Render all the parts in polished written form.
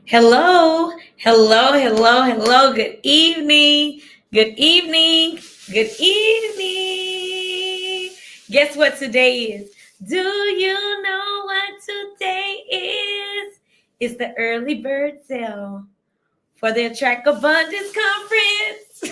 Hello, hello, hello, hello. Good evening, good evening, good evening. Guess what today is? Do you know what today is? It's the early bird sale for the Attract Abundance Conference.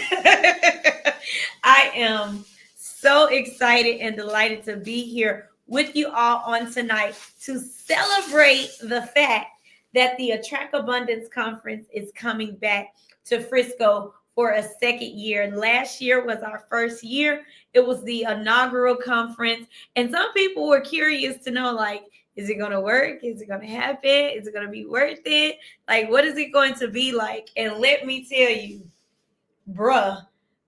I am so excited and delighted to be here with you all on tonight to celebrate the fact that the Attract Abundance Conference is coming back to Frisco for a second year. Last year was our first year. It was the inaugural conference. And some people were curious to know, like, is it going to work? Is it going to happen? Is it going to be worth it? Like, what is it going to be like? And let me tell you, bruh,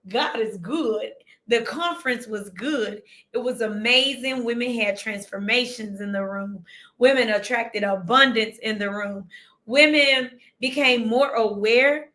God is good. The conference was good. It was amazing. Women had transformations in the room. Women attracted abundance in the room. Women became more aware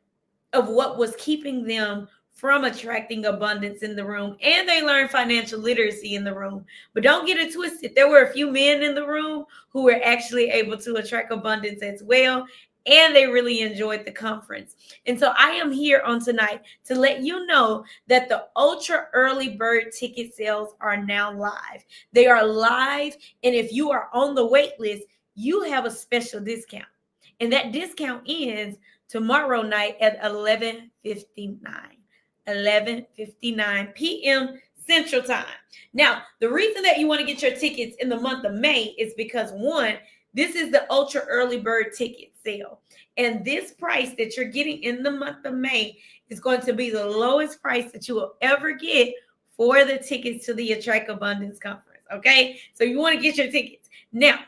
of what was keeping them from attracting abundance in the room, and they learned financial literacy in the room. But don't get it twisted, there were a few men in the room who were actually able to attract abundance as well, and they really enjoyed the conference. And so I am here on tonight to let you know that the ultra early bird ticket sales are now live. They are live, and if you are on the wait list, you have a special discount, and that discount ends tomorrow night at 11:59 p.m. Central Time. Now, the reason that you want to get your tickets in the month of May is because, one, this is the ultra early bird ticket sale. And this price that you're getting in the month of May is going to be the lowest price that you will ever get for the tickets to the Attract Abundance Conference. Okay? So you want to get your tickets. Now,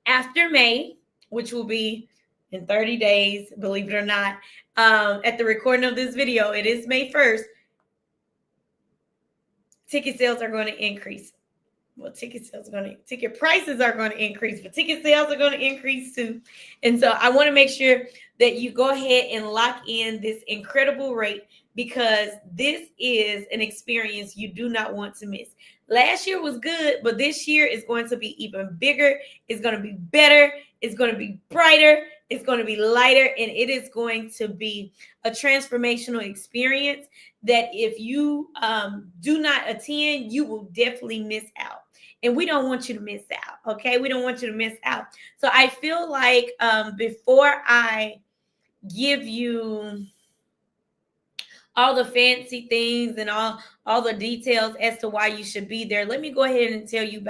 after May, which will be in 30 days, believe it or not, at the recording of this video, it is May 1st, ticket sales are going to increase. Well, ticket prices are going to increase, but ticket sales are going to increase too. And so I want to make sure that you go ahead and lock in this incredible rate, because this is an experience you do not want to miss. Last year was good, but this year is going to be even bigger. It's going to be better. It's going to be brighter. It's going to be lighter, and it is going to be a transformational experience that if you do not attend, you will definitely miss out. And we don't want you to miss out, okay? We don't want you to miss out. So I feel like before I give you all the fancy things and all the details as to why you should be there, let me go ahead and tell you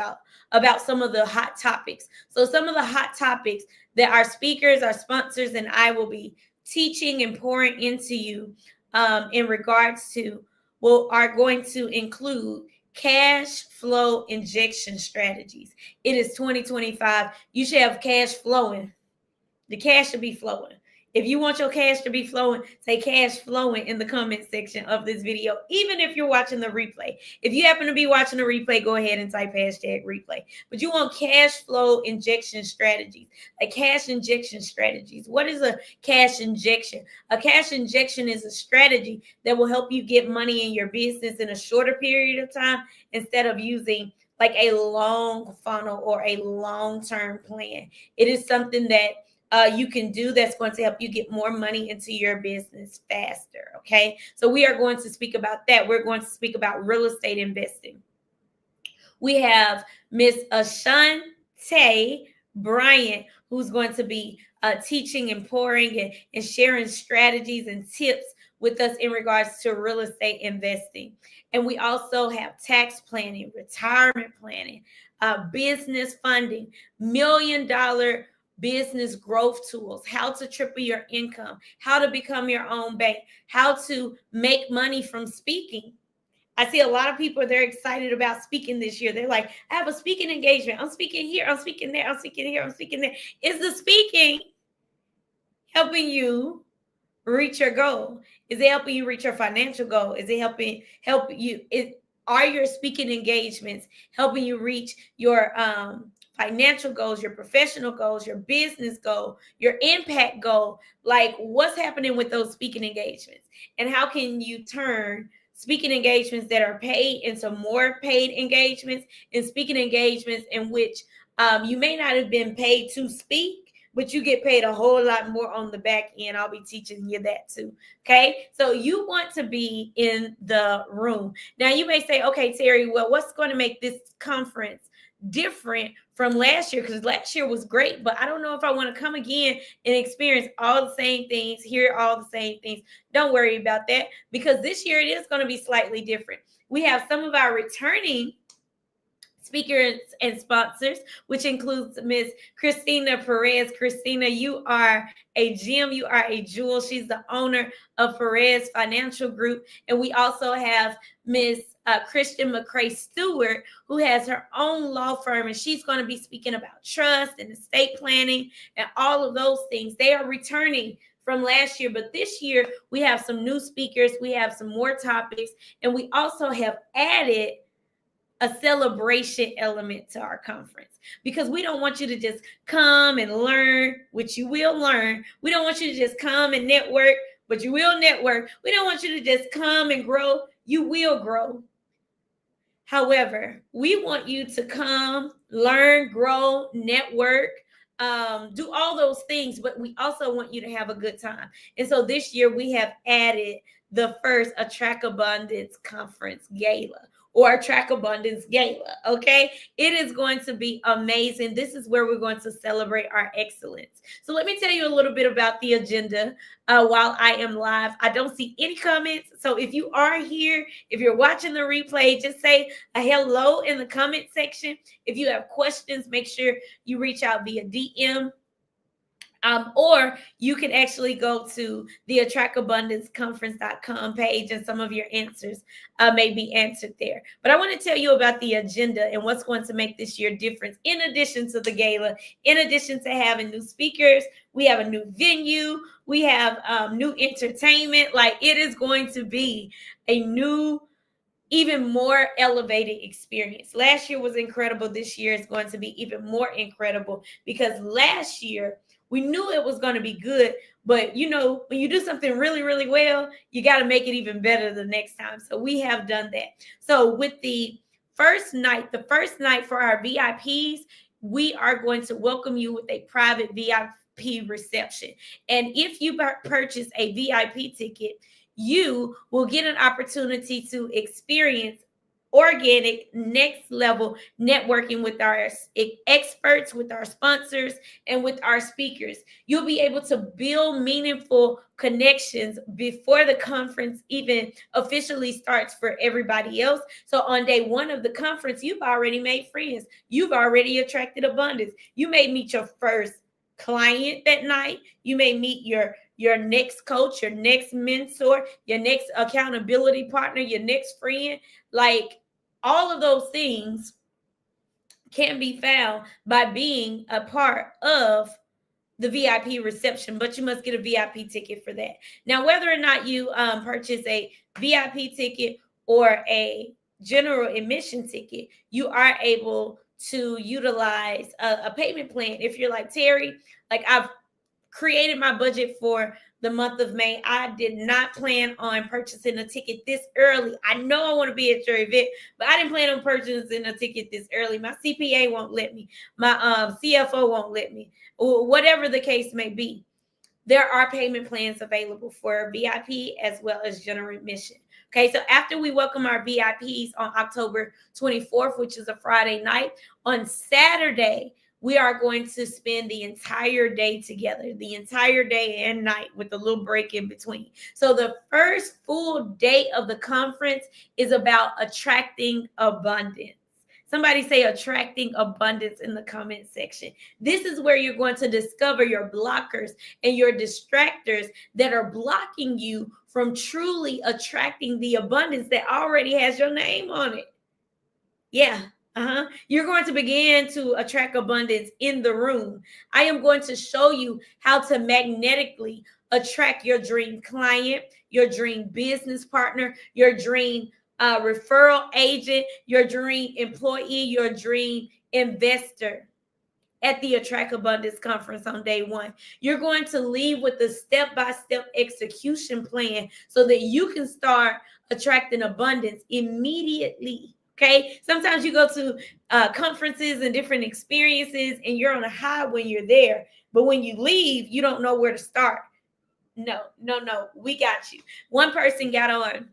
about some of the hot topics. So some of the hot topics that our speakers, our sponsors, and I will be teaching and pouring into you in regards to are going to include cash flow injection strategies. It is 2025. You should have cash flowing. The cash should be flowing. If you want your cash to be flowing, say cash flowing in the comment section of this video, even if you're watching the replay. If you happen to be watching the replay, go ahead and type #replay. But you want cash flow injection strategies, like cash injection strategies. What is a cash injection? A cash injection is a strategy that will help you get money in your business in a shorter period of time instead of using like a long funnel or a long-term plan. It is something that you can do that's going to help you get more money into your business faster. Okay. So we are going to speak about that. We're going to speak about real estate investing. We have Miss Ashante Bryant, who's going to be teaching and pouring and sharing strategies and tips with us in regards to real estate investing. And we also have tax planning, retirement planning, business funding, $1 million business growth tools, how to triple your income, how to become your own bank, how to make money from speaking. I see a lot of people, they're excited about speaking this year. They're like, I have a speaking engagement. I'm speaking here. I'm speaking there. I'm speaking here. I'm speaking there. Is the speaking helping you reach your goal? Is it helping you reach your financial goal? Is it help you? Are your speaking engagements helping you reach your financial goals, your professional goals, your business goal, your impact goal? Like, what's happening with those speaking engagements? And how can you turn speaking engagements that are paid into more paid engagements, and speaking engagements in which you may not have been paid to speak, but you get paid a whole lot more on the back end. I'll be teaching you that too. Okay. So you want to be in the room. Now you may say, okay, Terry, well, what's going to make this conference different from last year? Because last year was great, but I don't know if I want to come again and experience all the same things, hear all the same things. Don't worry about that, because this year it is going to be slightly different. We have some of our returning speakers and sponsors, which includes Miss Christina Perez. Christina, you are a gem. You are a jewel. She's the owner of Perez Financial Group. And we also have Miss Christian McCray Stewart, who has her own law firm, and she's going to be speaking about trust and estate planning and all of those things. They are returning from last year, but this year we have some new speakers, we have some more topics, and we also have added a celebration element to our conference, because we don't want you to just come and learn, which you will learn. We don't want you to just come and network, but you will network. We don't want you to just come and grow. You will grow. However, we want you to come, learn, grow, network, do all those things, but we also want you to have a good time. And so this year we have added the first Attract Abundance Conference Gala, or Attract Abundance Gala. Okay, it is going to be amazing. This is where we're going to celebrate our excellence. So let me tell you a little bit about the agenda while I am live. I don't see any comments, so if you are here, if you're watching the replay, just say a hello in the comment section. If you have questions, make sure you reach out via DM. Or you can actually go to the attractabundanceconference.com page, and some of your answers may be answered there. But I want to tell you about the agenda and what's going to make this year different. In addition to the gala, in addition to having new speakers, we have a new venue, we have new entertainment. Like, it is going to be a new, even more elevated experience. Last year was incredible. This year is going to be even more incredible, because last year we knew it was going to be good, but you know, when you do something really, really well, you got to make it even better the next time. So we have done that. So with the first night for our VIPs, we are going to welcome you with a private VIP reception. And if you purchase a VIP ticket, you will get an opportunity to experience organic, next level networking with our experts, with our sponsors, and with our speakers. You'll be able to build meaningful connections before the conference even officially starts for everybody else. So on day one of the conference, you've already made friends. You've already attracted abundance. You may meet your first client that night. You may meet your next coach, your next mentor, your next accountability partner, your next friend. Like, all of those things can be found by being a part of the VIP reception, but you must get a VIP ticket for that. Now, whether or not you purchase a VIP ticket or a general admission ticket, you are able to utilize a payment plan. If you're like, Terry, like, I've created my budget for the month of May. I did not plan on purchasing a ticket this early. I know I want to be at your event, but I didn't plan on purchasing a ticket this early. My CPA won't let me. My CFO won't let me. Or whatever the case may be. There are payment plans available for VIP as well as general admission. Okay, so after we welcome our VIPs on October 24th, which is a Friday night, on Saturday, we are going to spend the entire day together, the entire day and night, with a little break in between. So the first full day of the conference is about attracting abundance. Somebody say attracting abundance in the comment section. This is where you're going to discover your blockers and your distractors that are blocking you from truly attracting the abundance that already has your name on it. Yeah. You're going to begin to attract abundance in the room. I am going to show you how to magnetically attract your dream client, your dream business partner, your dream referral agent, your dream employee, your dream investor at the Attract Abundance Conference on day one. You're going to leave with a step-by-step execution plan so that you can start attracting abundance immediately. Okay. Sometimes you go to conferences and different experiences and you're on a high when you're there. But when you leave, you don't know where to start. No, no, no. We got you. One person got on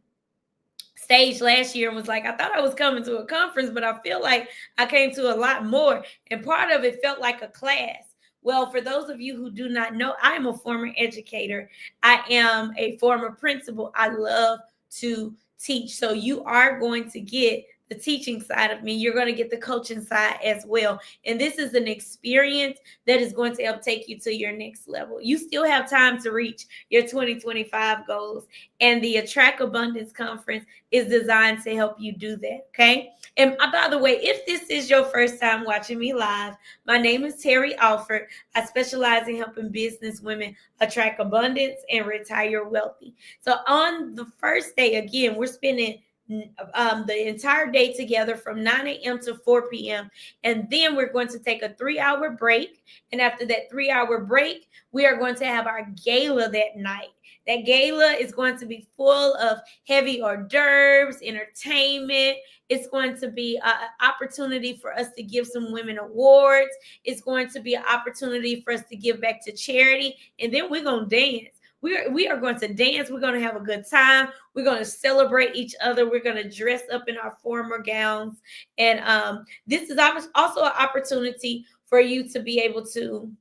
stage last year and was like, I thought I was coming to a conference, but I feel like I came to a lot more. And part of it felt like a class. Well, for those of you who do not know, I am a former educator. I am a former principal. I love to teach. So you are going to get the teaching side of me. You're going to get the coaching side as well. And this is an experience that is going to help take you to your next level. You still have time to reach your 2025 goals. And the Attract Abundance Conference is designed to help you do that. Okay. And by the way, if this is your first time watching me live, my name is Terry Alford. I specialize in helping business women attract abundance and retire wealthy. So on the first day, again, we're spending the entire day together from 9 a.m. to 4 p.m. And then we're going to take a 3-hour break. And after that 3-hour break, we are going to have our gala that night. That gala is going to be full of heavy hors d'oeuvres, entertainment. It's going to be an opportunity for us to give some women awards. It's going to be an opportunity for us to give back to charity. And then we're going to dance. We are going to dance. We're going to have a good time. We're going to celebrate each other. We're going to dress up in our formal gowns. And this is also an opportunity for you to be able to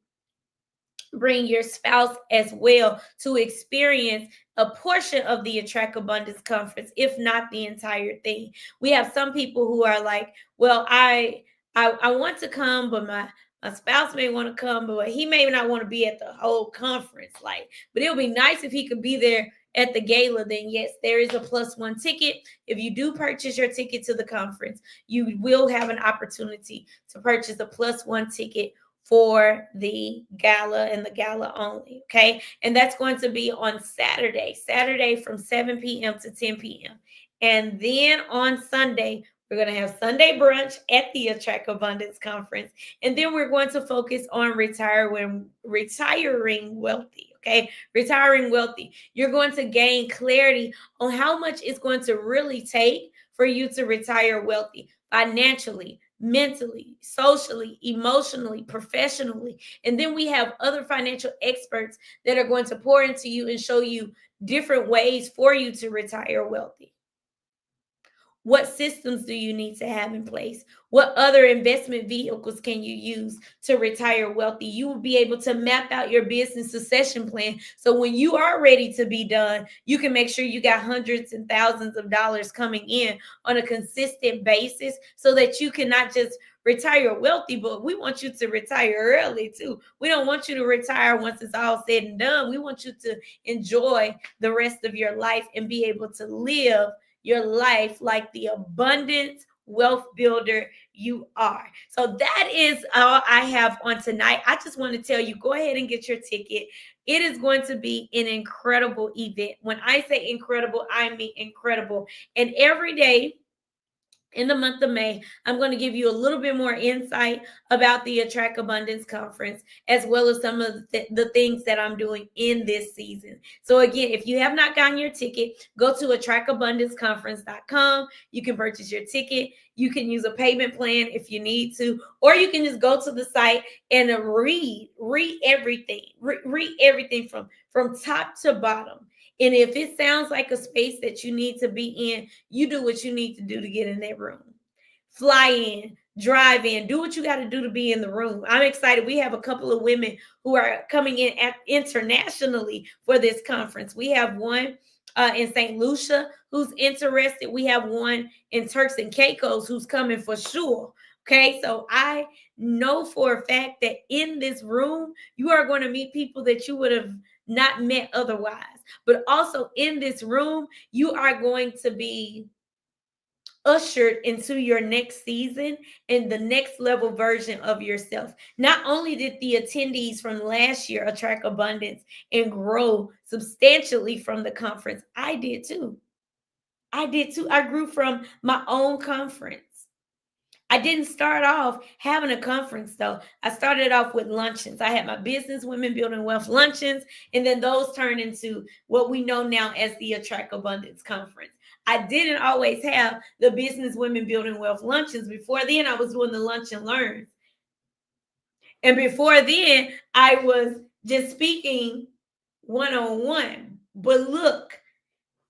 bring your spouse as well to experience a portion of the Attract Abundance Conference, if not the entire thing. We have some people who are like, well, I want to come, but my spouse may want to come, but he may not want to be at the whole conference. Like, but it would be nice if he could be there at the gala. Then yes, there is a +1 ticket. If you do purchase your ticket to the conference, you will have an opportunity to purchase a +1 ticket for the gala and the gala only. Okay. And that's going to be on Saturday from 7 p.m. to 10 p.m. And then on Sunday, we're going to have Sunday brunch at the Attract Abundance Conference. And then we're going to focus on retiring wealthy. Okay. Retiring wealthy. You're going to gain clarity on how much it's going to really take for you to retire wealthy financially, mentally, socially, emotionally, professionally. And then we have other financial experts that are going to pour into you and show you different ways for you to retire wealthy. What systems do you need to have in place? What other investment vehicles can you use to retire wealthy? You will be able to map out your business succession plan. So when you are ready to be done, you can make sure you got hundreds and thousands of dollars coming in on a consistent basis so that you can not just retire wealthy, but we want you to retire early too. We don't want you to retire once it's all said and done. We want you to enjoy the rest of your life and be able to live your life like the abundant wealth builder you are. So that is all I have on tonight. I just want to tell you, go ahead and get your ticket. It is going to be an incredible event. When I say incredible, I mean incredible. And every day in the month of May, I'm going to give you a little bit more insight about the Attract Abundance Conference, as well as some of the things that I'm doing in this season. So again, if you have not gotten your ticket, go to attractabundanceconference.com. You can purchase your ticket. You can use a payment plan if you need to, or you can just go to the site and read everything, read everything from top to bottom. And if it sounds like a space that you need to be in, you do what you need to do to get in that room. Fly in, drive in, do what you got to do to be in the room. I'm excited. We have a couple of women who are coming in internationally for this conference. We have one in St. Lucia who's interested. We have one in Turks and Caicos who's coming for sure. Okay, so I know for a fact that in this room, you are going to meet people that you would have not met otherwise. But also in this room, you are going to be ushered into your next season and the next level version of yourself. Not only did the attendees from last year attract abundance and grow substantially from the conference, I did too. I grew from my own conference. I didn't start off having a conference though. I started off with luncheons. I had my business women building wealth luncheons, and then those turned into what we know now as the Attract Abundance Conference. I didn't always have the business women building wealth luncheons. Before then, I was doing the lunch and learns. And before then, I was just speaking one-on-one. But look,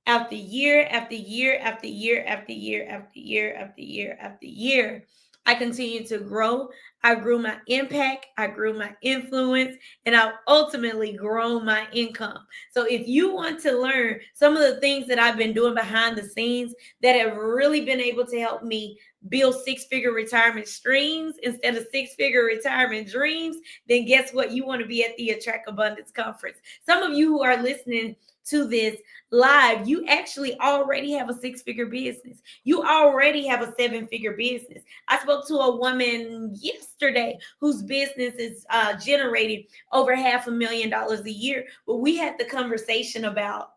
after year after year after year after year after year after year after year, I continued to grow. I grew my impact, I grew my influence, and I ultimately grown my income. So if you want to learn some of the things that I've been doing behind the scenes that have really been able to help me build six-figure retirement streams instead of six-figure retirement dreams, then guess what? You want to be at the Attract Abundance Conference. Some of you who are listening to this live, you actually already have a six-figure business. You already have a seven-figure business. I spoke to a woman yesterday whose business is generating over $500,000 a year. But we had the conversation about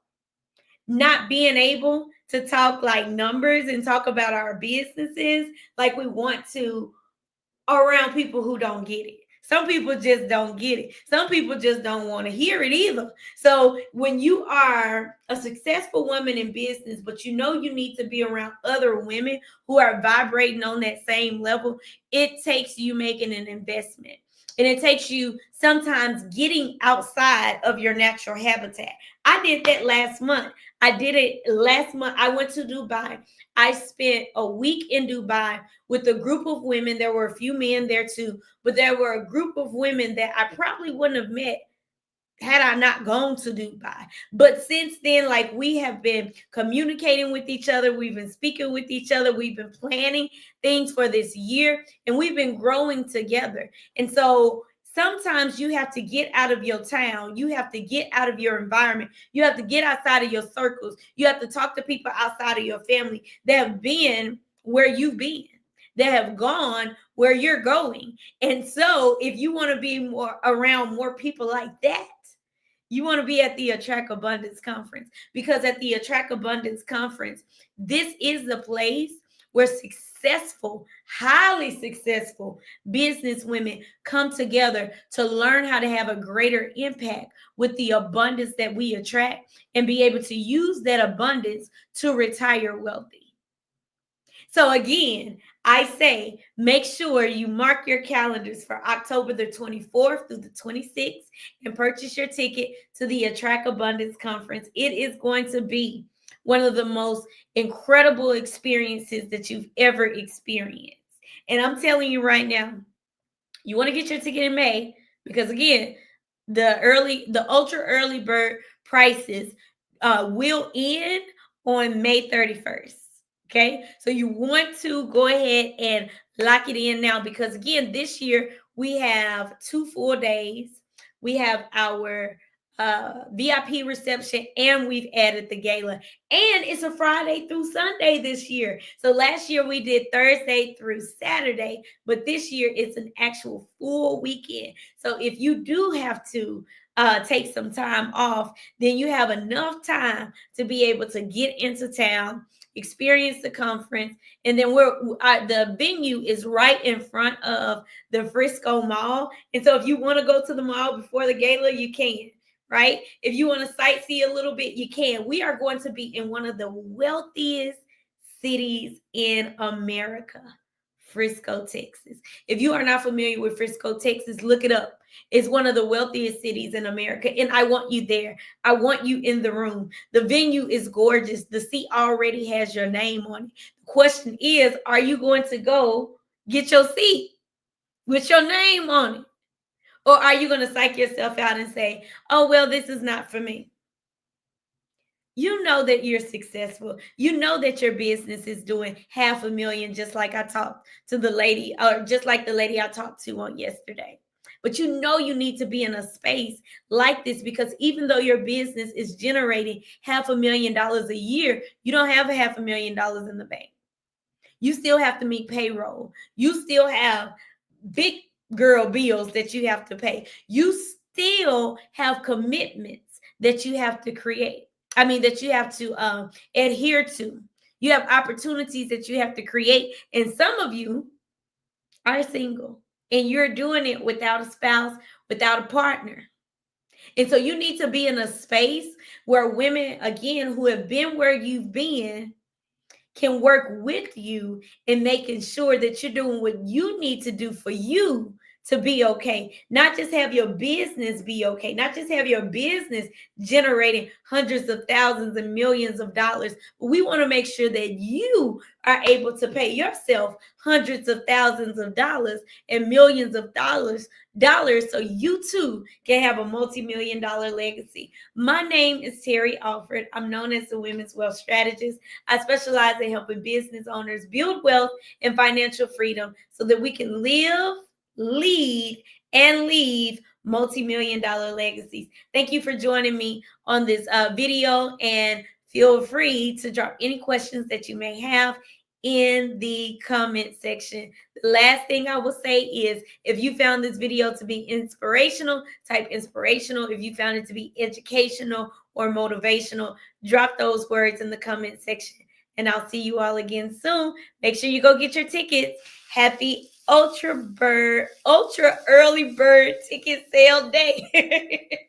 not being able to talk like numbers and talk about our businesses like we want to around people who don't get it. Some people just don't get it. Some people just don't want to hear it either. So when you are a successful woman in business, but you know you need to be around other women who are vibrating on that same level, it takes you making an investment. And it takes you sometimes getting outside of your natural habitat. I did that last month. I did it last month. I went to Dubai. I spent a week in Dubai with a group of women. There were a few men there too, but there were a group of women that I probably wouldn't have met had I not gone to Dubai. But since then, like, we have been communicating with each other, we've been speaking with each other, we've been planning things for this year, and we've been growing together. And so sometimes you have to get out of your town, you have to get out of your environment, you have to get outside of your circles, you have to talk to people outside of your family that have been where you've been, that have gone where you're going. And so if you want to be more around more people like that, you want to be at the Attract Abundance Conference, because at the Attract Abundance Conference, this is the place where successful, highly successful business women come together to learn how to have a greater impact with the abundance that we attract and be able to use that abundance to retire wealthy. So again, I say make sure you mark your calendars for October the 24th through the 26th and purchase your ticket to the Attract Abundance Conference. It is going to be one of the most incredible experiences that you've ever experienced. And I'm telling you right now, you want to get your ticket in May, because again, the ultra early bird prices will end on May 31st. Okay, so you want to go ahead and lock it in now, because again, this year we have 2 full days. We have our VIP reception, and we've added the gala, and it's a Friday through Sunday this year. So last year we did Thursday through Saturday, but this year it's an actual full weekend. So if you do have to take some time off, then you have enough time to be able to get into town, experience the conference. And then the venue is right in front of the Frisco Mall. And so if you want to go to the mall before the gala, you can, right? If you want to sightsee a little bit, you can. We are going to be in one of the wealthiest cities in America, Frisco, Texas. If you are not familiar with Frisco, Texas, look it up. It's one of the wealthiest cities in America, and I want you there. I want you in the room. The venue is gorgeous. The seat already has your name on it. The question is, are you going to go get your seat with your name on it? Or are you going to psych yourself out and say, oh, well, this is not for me? You know that you're successful. You know that your business is doing $500,000, just like I talked to the lady, or just like the lady I talked to on yesterday. But you know you need to be in a space like this, because even though your business is generating $500,000 a year, you don't have $500,000 in the bank. You still have to meet payroll. You still have big girl bills that you have to pay. You still have commitments that you have to create. That you have to adhere to. You have opportunities that you have to create. And some of you are single and you're doing it without a spouse, without a partner. And so you need to be in a space where women, again, who have been where you've been, can work with you in making sure that you're doing what you need to do for you to be okay. Not just have your business be okay, not just have your business generating hundreds of thousands and millions of dollars, but we want to make sure that you are able to pay yourself hundreds of thousands of dollars and millions of dollars so you too can have a multi-million dollar legacy. My name is Terry Alford. I'm known as the Women's Wealth Strategist. I specialize in helping business owners build wealth and financial freedom so that we can live, lead, and leave multi-million dollar legacies. Thank you for joining me on this video, and feel free to drop any questions that you may have in the comment section. The last thing I will say is, if you found this video to be inspirational, type inspirational. If you found it to be educational or motivational, drop those words in the comment section, and I'll see you all again soon. Make sure you go get your tickets. Happy ultra early bird ticket sale day.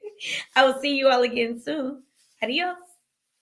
I will see you all again soon. Adios.